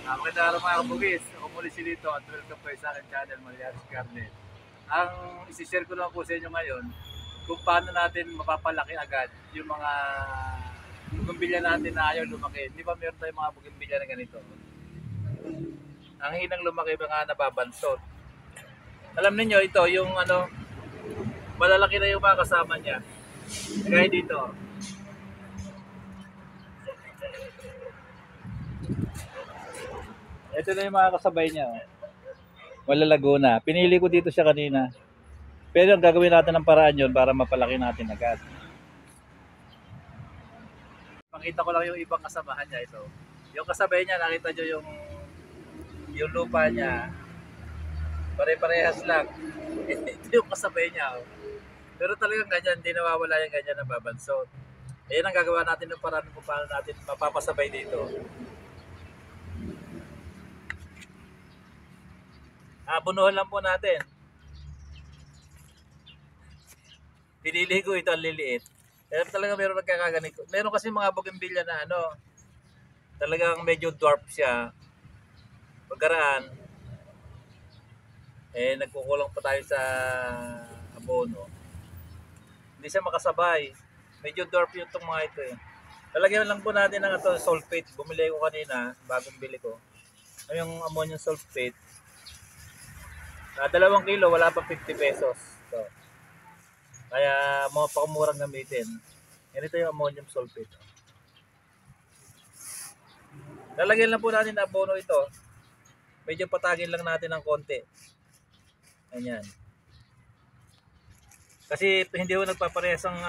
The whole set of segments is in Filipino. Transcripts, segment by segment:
Magandang araw mga kabugis. Ako muli si Lito at welcome kayo sa aking channel, Malyaris Garden. Ang isi-share ko lang po sa inyo ngayon kung paano natin mapapalaki agad yung mga bugimbilya natin na ayaw lumaki. Di ba meron tayong mga bugimbilya na ganito? Ang hinang lumaki ba nga nababansot. Alam niyo ito, yung malalaki na yung mga kasama niya. Kaya dito, ito na yung mga kasabay niya. Malalago na. Pinili ko dito siya kanina. Pero ang gagawin natin ng paraan yun para mapalaki natin agad. Pakita ko lang yung ibang kasamahan niya ito. Yung kasabay niya, nakita nyo yung lupa niya. Pare-parehas lang. Ito yung kasabay niya. Oh. Pero talagang ganyan, hindi nawawala yung ganyan na babansot. Ayan ang gagawa natin ng paraan kung paano natin mapapasabay dito. Bunuhan lang po natin. Pinili ko ito ang liliit. Pero talaga meron nagkakaganito. Meron kasi mga bougainvillea na talagang medyo dwarf siya. Pagkaraan, nagkukulang pa tayo sa abono. Hindi siya makasabay. Medyo dwarf yung itong mga ito eh. Lalagyan lang po natin ng ito, sulfate. Bumili ko kanina, bagong bili ko. Yung ammonium sulfate. 2 kilo, wala pa 50 pesos. So, kaya mapakamurang gamitin. Ganito yung ammonium sulfate. Lalagyan lang po natin ng abono ito. Medyo patagin lang natin ng konti. Ayan. Kasi hindi ko nagpaparehas ang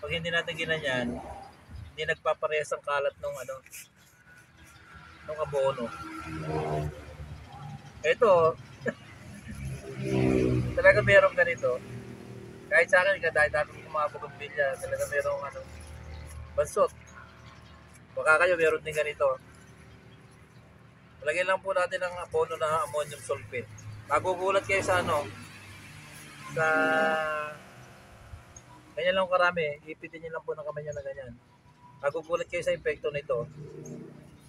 pag hindi natin ginanyan, hindi nagpaparehas ang kalat ng ng abono. Ito, talaga merong ganito. Kahit sa akin, dahil dami kong mga bougainvillea, talaga merong bansot. Baka kayo meron din ganito. Lagyan lang po natin ng abono na ammonium sulfate. Magugulat kayo sa sa ganyan lang karami. Ipitin nyo lang po ng kamay nyo na ganyan. Magugulat kayo sa epekto nito.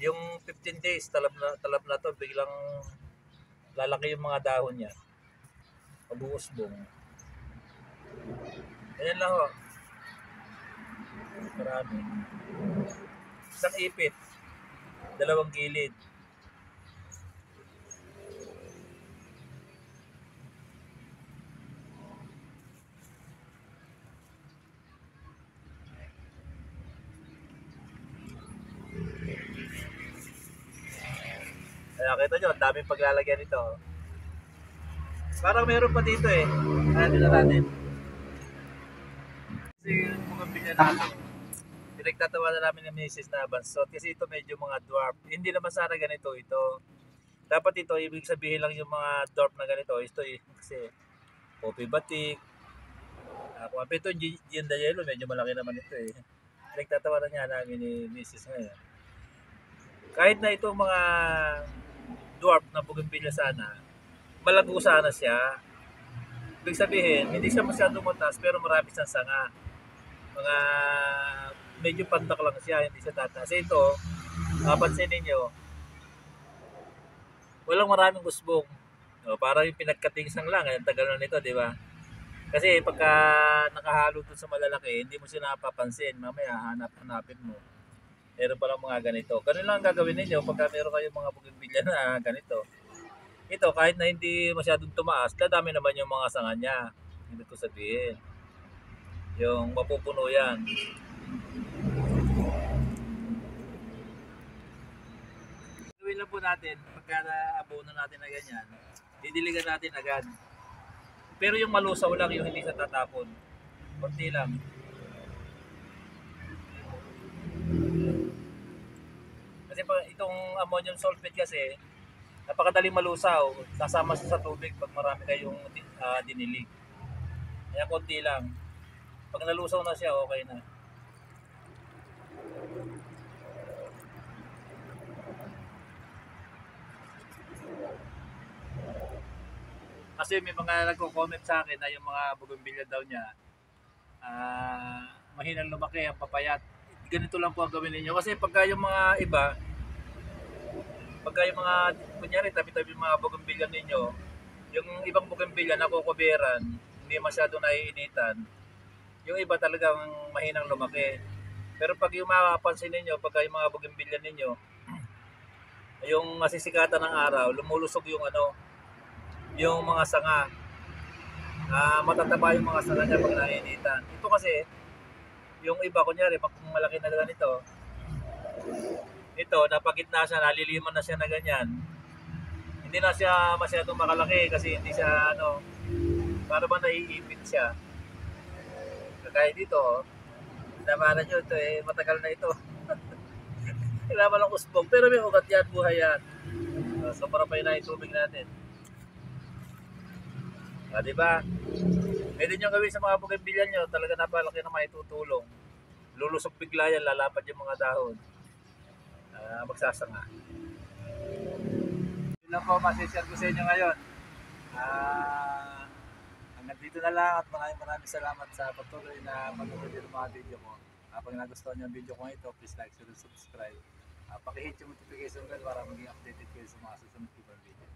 Yung 15 days, talab na to, biglang lalaki yung mga dahon niya. Pag-uusbong. Ganyan lang ho. Marami. Isang ipit. 2 gilid. Kaya kita nyo, ang daming paglalagyan nito. Parang meron pa dito eh. Kaya nila natin. Kasi yung bougainvillea natin, pinagtatawa na namin ng misis na bansot. Kasi ito medyo mga dwarf. Hindi naman sana ganito ito. Dapat ito, ibig sabihin lang yung mga dwarf na ganito. Ito kasi coffee batik. Kung ito, Giant Yellow, medyo malaki naman ito eh. Pinagtatawa na niya namin ni misis ngayon. Kahit na itong mga dwarf na bougainvillea sana, malago sana siya. Ibig sabihin, hindi siya masyadong mataas pero marami siyang sanga. Mga medyo pandak lang siya, hindi siya tataas. Ito, pansinin ninyo, walang maraming usbong. Parang yung pinagkatingsang lang, ang tagal na nito, di ba? Kasi pagka nakahalo dun sa malalaki, hindi mo siya napapansin. Mamaya, hanapin mo. Meron pa lang mga ganito. Ganun lang ang gagawin ninyo pagka meron kayong mga bougainvillea na ganito. Ito, kahit na hindi masyadong tumaas, dadami naman yung mga sanga niya. Hindi ko sabihin. Yung mapupuno yan. Gawin lang po natin, pagka na-abono natin na ganyan, didiligan natin agad. Pero yung malusaw lang, yung hindi sa tatapon. Kunti lang. Kasi itong ammonium sulfate kasi, napakadaling malusaw. Sasama siya sa tubig pag marami kayong dinilig. Kaya konti lang. Pag nalusaw na siya, okay na. Kasi may mga nagko-comment sa akin na yung mga bougainvillea daw niya, mahinang lumaki ang papayat. Ganito lang po ang gawin ninyo. Kasi pagka yung mga iba, pagka yung mga, kunyari, tabi-tabi yung mga bougainvillea ninyo, yung ibang bougainvillea nakukuberan, hindi masyado naiinitan, yung iba talagang mahinang lumaki. Pero pag yung mapapansin ninyo, pagka yung mga bougainvillea ninyo, yung masisikatan ng araw, lumulusog yung ano, yung mga sanga. Matataba yung mga sanga niya pag naiinitan. Ito kasi, yung iba, kunyari, kung malaki na ganito, ito, napagitna siya, naliliman na siya na ganyan. Hindi na siya masyadong makalaki kasi hindi siya, ano, para ba naiipit siya. Kagaya dito, oh, namanan nyo ito, matagal na ito. Kailangan lang usbong, pero may ugat yan, buhay yan. So, para pa yun na itubig natin. Diba? Pwede nyo gawin sa mga bougainvillea nyo, talaga napalaki na maitutulong. Lulusog bigla yan, lalapad yung mga dahon. Magsasanga. Yun lang po masishare ko sa inyo ngayon. Hanggang dito na lang at maraming salamat sa patuloy na panonood ng mga video ko. Pag nagustuhan nyo ang video ko ito, please like, share, and subscribe. Pakihit yung notification bell para maging updated kayo sa mga susunod ko video.